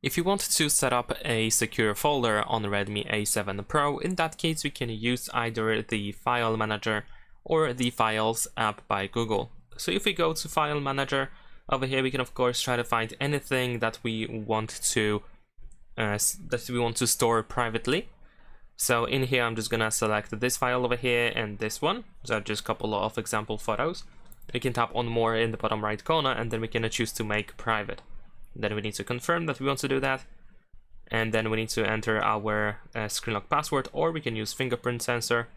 If you want to set up a secure folder on Redmi A7 Pro, in that case we can use either the File Manager or the Files app by Google. So if we go to File Manager, over here we can of course try to find anything that we want to store privately. So in here I'm just gonna select this file over here and this one. So just a couple of example photos. We can tap on more in the bottom right corner and then we can choose to make private. Then we need to confirm that we want to do that, and then we need to enter our screen lock password, or we can use fingerprint sensor.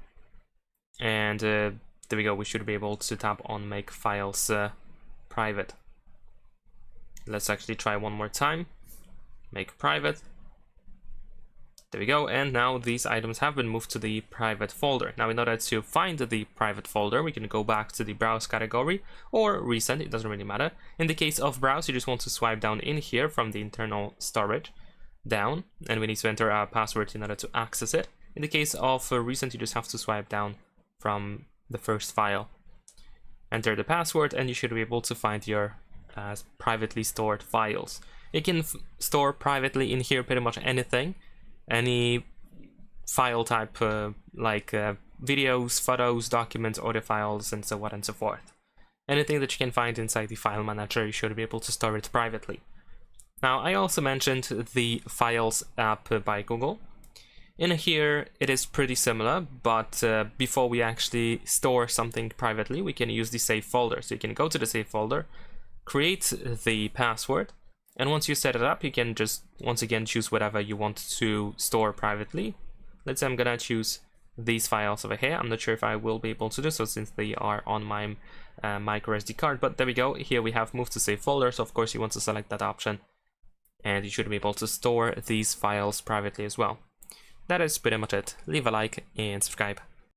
And there we go, we should be able to tap on make files private. Let's actually try one more time. Make private. There we go, and now these items have been moved to the private folder. Now in order to find the private folder, we can go back to the browse category or recent, it doesn't really matter. In the case of browse, you just want to swipe down in here from the internal storage down, and we need to enter our password in order to access it. In the case of recent, you just have to swipe down from the first file. Enter the password and you should be able to find your privately stored files. You can store privately in here pretty much anything. Any file type like videos, photos, documents, audio files, and so on and so forth. Anything that you can find inside the file manager, you should be able to store it privately. Now, I also mentioned the Files app by Google. In here, it is pretty similar, but before we actually store something privately, we can use the save folder. So you can go to the save folder, create the password, and once you set it up, you can just once again choose whatever you want to store privately. Let's say I'm gonna choose these files over here. I'm not sure if I will be able to do so since they are on my micro SD card, but there we go. Here we have moved to save folder, so of course you want to select that option, and you should be able to store these files privately as well. That is pretty much it. Leave a like and subscribe.